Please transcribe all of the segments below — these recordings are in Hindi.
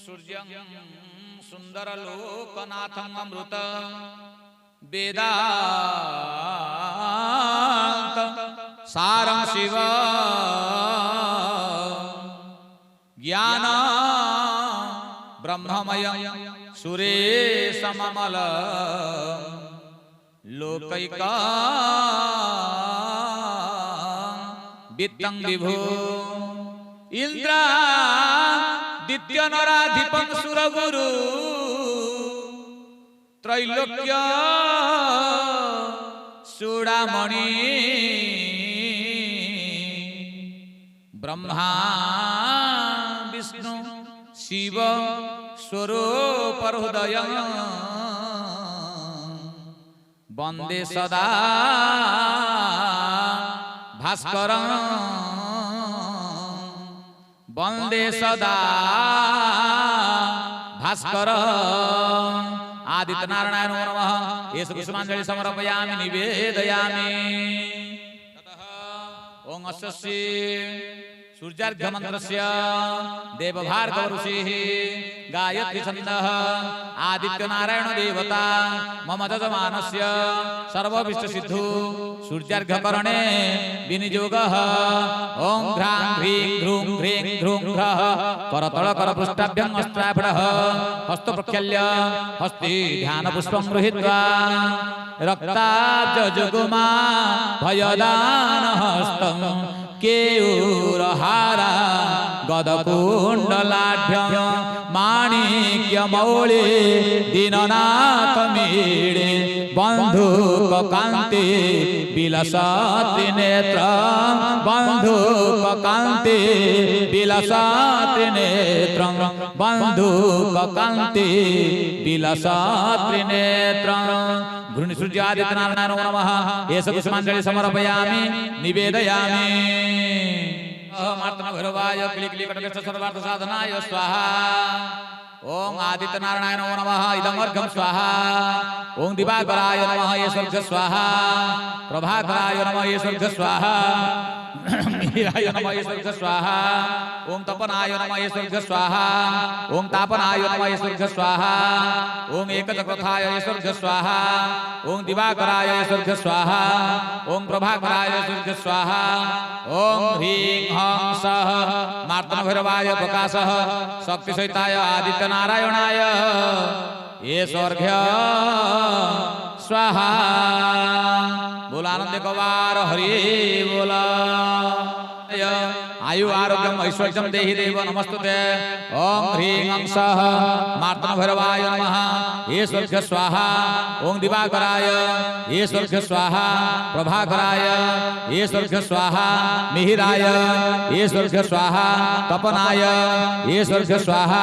सूर्यं सुंदरलोकनाथं अमृत वेदांत सारं शिव ज्ञान ब्रह्ममय सुरेशममल लोकैका वित्तं विभु इंद्रादित्य नराधिपं सुरगुरु त्रैलोक्य चूड़ामणि ब्रह्मा विष्णु शिव स्वरूप हृदय वंदे सदा भास्कर वंदे सदा भास्कर आदित्य नारायण नमः येषु पुष्पांजलि समर्पयामि निवेदयामि ओम अस्स्य सूर्यार्घ्य मंत्रस्य देवभार्गव ऋषिः गायत्री छन्दः आदित्य नारायण देवता मम जजमानस्य सर्वभीष्ट सिद्धु सूर्यार्घ्य करणे विनियोगः ओम घ्रां ह्रीं ध्रूं ह्रीं ध्रूं घ्रः करतल कर पृष्ठाभ्यं हस्ताभ्यः हस्त प्रक्षाल्य हस्ते ध्यान पुष्पं गृहीत्वा रक्ताब्ज जुगुमा भयदान हस्तं केयूरहारा गदकुण्डलाढ्यं माणिक्यमौळि दीननाथ मीळे बन्धुक कान्ति विलसति नेत्र बन्धुक कान्ति विलसति नेत्र बन्धुक कान्ति विलसति नेत्र गृह्ण सूर्यादित्य नारायण नमः येषु पुष्पांजलि समर्पयामि निवेदयामि मार्तन भैरवाय क्लिकलिकटकष्ट सर्वार्थ साधनाय स्वाहा ओम आदित्य नारायण नमः इदमर्घं स्वाहा ओम दिवाकराय नमः ये स्वर्ग स्वाहा प्रभाकराय नमः ये स्वर्ग स्वाहा मीराय नमः ये स्वर्ग स्वाहा ओम तपनाय नमः ये स्वर्ग स्वाहा ओम तापनाय नमः ये स्वर्ग स्वाहा ओम एकचक्रथाय ये स्वर्ग स्वाहा ओम दिवाकराय ये स्वर्ग स्वाहा ओम प्रभाकराय ये स्वर्ग स्वाहा ओम ह्रीं हं सः मार्तन भैरवाय प्रकाशः शक्ति सहिताय आदित्य नारायणाय ये स्वर्घ्य स्वाहा बोला आनंद कवार हरि बोला आयु आरोग्यम ऐश्वर्यम देहि देव नमस्तुते ओम ह्रीं हं सः मार्तन भैरवाय नमः ये स्वर्घ्य स्वाहा ओम दिवाकराय ये स्वर्घ्य स्वाहा प्रभाकराय ये स्वर्घ्य स्वाहा मिहिराय ये स्वर्घ्य स्वाहा तपनाय ये स्वर्घ्य स्वाहा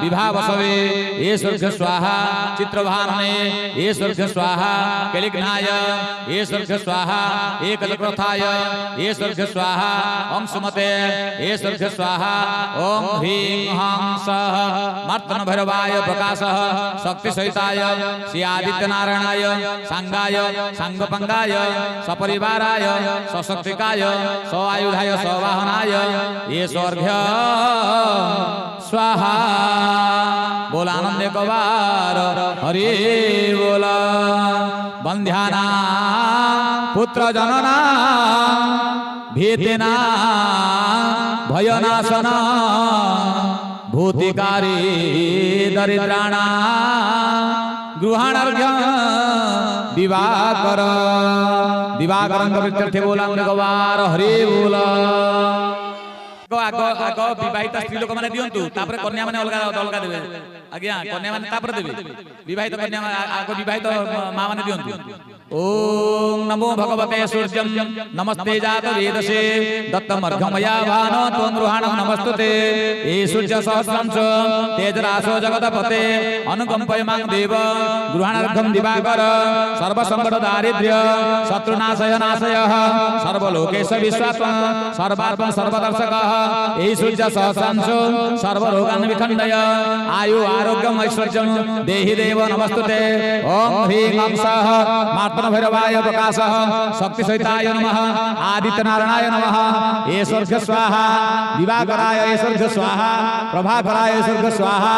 विभावसवे ये स्वर्घ्य स्वाहा चित्रभाने ये स्वर्घ्य स्वाहा केलिघ्नाय ये स्वर्घ्य स्वाहा एकचक्रथाय ये स्वर्घ्य स्वाहा ओम सुमते ये स्वर्घ्य स्वाहा ओम ह्रीं हं सः मार्तन भैरवाय प्रकाशः शक्ति सहिताय श्री आदित्य नारायणाय सांगाय सांगपंगाय सपरिवाराय सशक्तिकाय सआयुधाय सवाहनाय ये स्वर्घ्य स्वाहा बोला आनंद कवार हरि बोला बंध्याना पुत्र जनना भीतिना भयनाशना भूतिकारी दरिद्राणा गृहाणार्घ्यं दिवाकर दिवाकरं प्रत्यर्थे बोला गवार हरि बोला आग विवाहित स्त्री लोक माने दियंतु तापर कन्या माने अलगा अलगा देबे आज्ञा कन्या माने तापर देबे विवाहित कन्या आग विवाहित मां माने दियंतु ओम नमो भगवते सूर्यं नमस्ते जात वेदसे दत्तमर्घमया भान त्वनृहाणं नमस्तुते ये सूर्य सहस्रंश तेजरासो जगतपते अनुकंपय मां देव गृहाणार्घं दिवाकर सर्वसंकट दारिद्र्य शत्रुनाशय नाशयः सर्वलोकेश विश्वात्मा सर्वात्मा सर्वदर्शकः एहि सूर्य सहस्रांशो सर्वरोगान् विखण्डय आयु आरोग्यम ऐश्वर्यं देहि देव नमस्तुते ओम ह्रीं ओं सः मार्तन भैरवाय प्रकाशः शक्ति सहिताय नमः आदित्य नारायणाय नमः ईश्वर स्वाहा दिवाकराय ईश्वर स्वाहा प्रभाकराय ईश्वर स्वाहा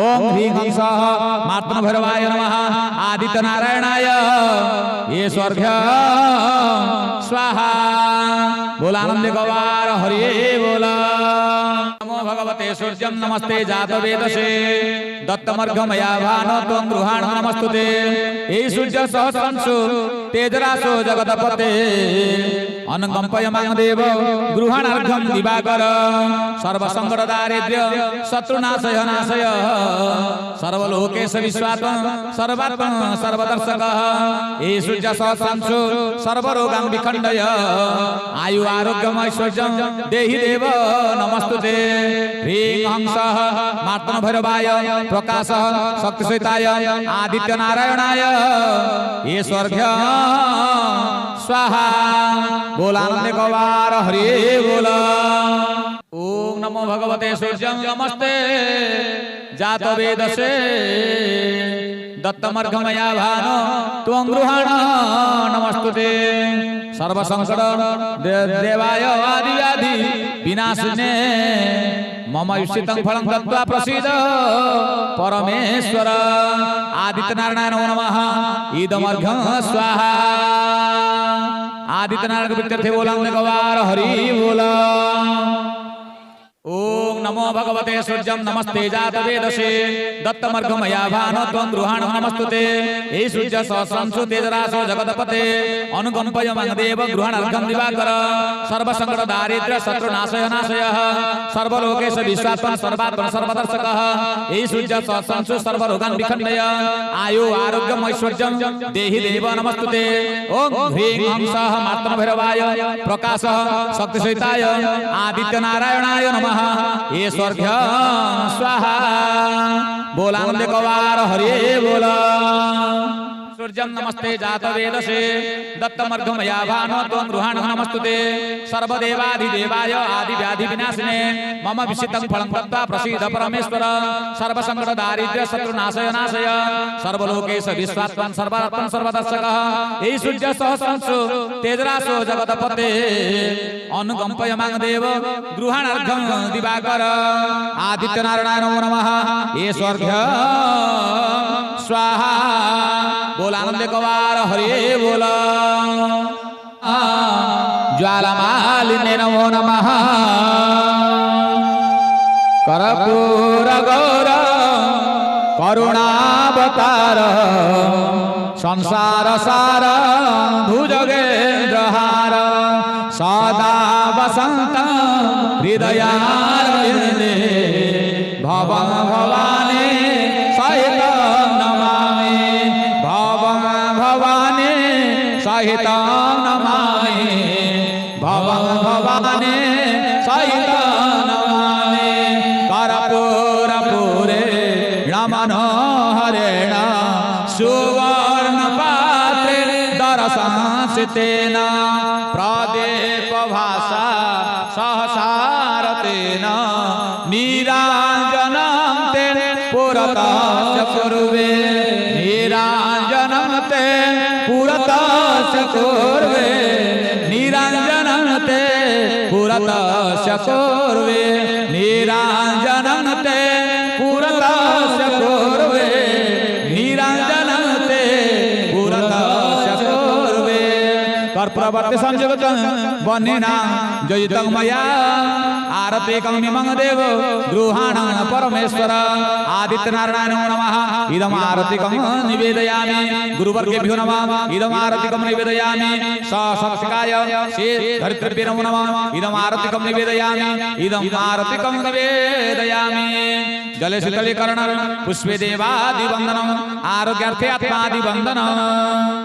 ओम ह्रीं ओं सः मार्तन भैरवाय नमः आदित्य नारायणाय ईश्वर स्वाहा बोल आनंद गवार हरि बोल नमो भगवते सूर्यं नमस्ते जात वेदसे दत्तमर्घमया भान त्वं गृहाण नमस्तुते एहि सूर्य सहस्रांशो तेजराशो जगतपते अनकंपयमान देव गृहाणार्घं दिवाकर सर्वसंकट दारिद्र्य शत्रुनाशय नाशय सर्वलोकेश विश्वात्म सर्वात्म सर्वदर्शकः एहि सूर्य सहस्रांशो सर्वरोगान् विखण्डय आयु आरोग्यम ऐश्वर्यं देहि देव नमस्तुते ह्रीं ओं सः मार्तन भैरवाय प्रकाशः शक्तिसहिताय आदित्य नारायणाय ईश्वर स्वाहा बोल आनंद गवार हरि बोल ओम नमो भगवते सूर्यं नमस्ते जात वेदसे दत्तमर्घमया भानो त्वं गृहाण नमस्तुते सर्वसंकट देवाय आदि विनाशिने मम इष्टितं फलं दत्त्वा प्रसीद परमेश्वर आदित्य नारायणाय नमो नमः इदमर्घं स्वाहा आदित्य नारायण वित्यर्थे बोलांगे गवार हरि बोला ओम नमो भगवते सूर्यं नमस्ते जात वेदसे दत्तमर्घमया भान त्वं गृहाण नमस्तुते एहि सूर्य सहस्रांशो तेजराशो जगतपते अनुकंपयमान देव गृहाणार्घं दिवाकर सर्वसंकट दारिद्र्य शत्रुनाशय नाशयः सर्वलोकेश विश्वात्मन सर्वात्मन सर्वदर्शकः एहि सूर्य सहस्रांशो सर्वरोगान् विखण्डय आयु आरोग्यम ऐश्वर्यं देहि देव नमस्तुते ओम ह्रीं ओं सः मार्तन भैरवाय प्रकाशः शक्तिसहिताय आदित्य नारायणाय नमः ईश्वर स्वाहा बोल आनंद गवार हरि बोल सूर्यं नमस्ते जात वेदसे दत्तमर्घमया भानो त्वं गृहाण नमस्तुते सर्वदेवाधिदेवाय आदिव्याधि विनाशिने मम विशितं फलं दत्त्वा प्रसीद परमेश्वर सर्वसंकट दारिद्र्य शत्रुनाशय नाशय सर्वलोकेश विश्वात्मन सर्वात्मन सर्वदर्शकः एहि सूर्य सहस्रांशो तेजराशो जगतपते अनुकंपयमान देव गृहाणार्घं दिवाकर आदित्य नारायणाय नमो नमः ईश्वर स्वाहा बोल आनंद गवार हरि बोल ज्वालामालिन्ये नमो नमः कर्पूर गौर करुणावतार संसार सार भुजगेन्द्रहार सदा वसंत हृदयारविन्दे भवं भवानी सहित नमामि भवं भवानी सहित नमामि भवं भवानी सहित नमामि कर्पूरपूरे मनोहरेण सुवर्ण पात्रे दर्शनसितेन प्रदीप भाषा सहसारतेन नीराजनं ते पुरतः कुर्वे नीराजनं ते पुरतः कुर्वे नीराजनं ते पुरतः कुर्वे नीराजनं ते पुरतः कुर्वे नीराजनं ते पुरतः कुर्वे कर्पूरवर्ति संयुक्तं वह्निनां जयितं मया आरते कमिमं देव गृहाण परमेश्वर आदित्य नारायणाय नमो नमः इदम आरतिकं निवेदयामि गुरुवर्गेभ्यो नमः इदम आरतिकं निवेदयामि सशक्तिकाय श्री धरित्रीभ्यो नमो नमः इदम आरतिकं निवेदयामि इदम आरतिकं निवेदयामि जले शीतलीकरणं पुष्पे देवादिवन्दनम् आरोग्यार्थे आत्मादिवन्दनम्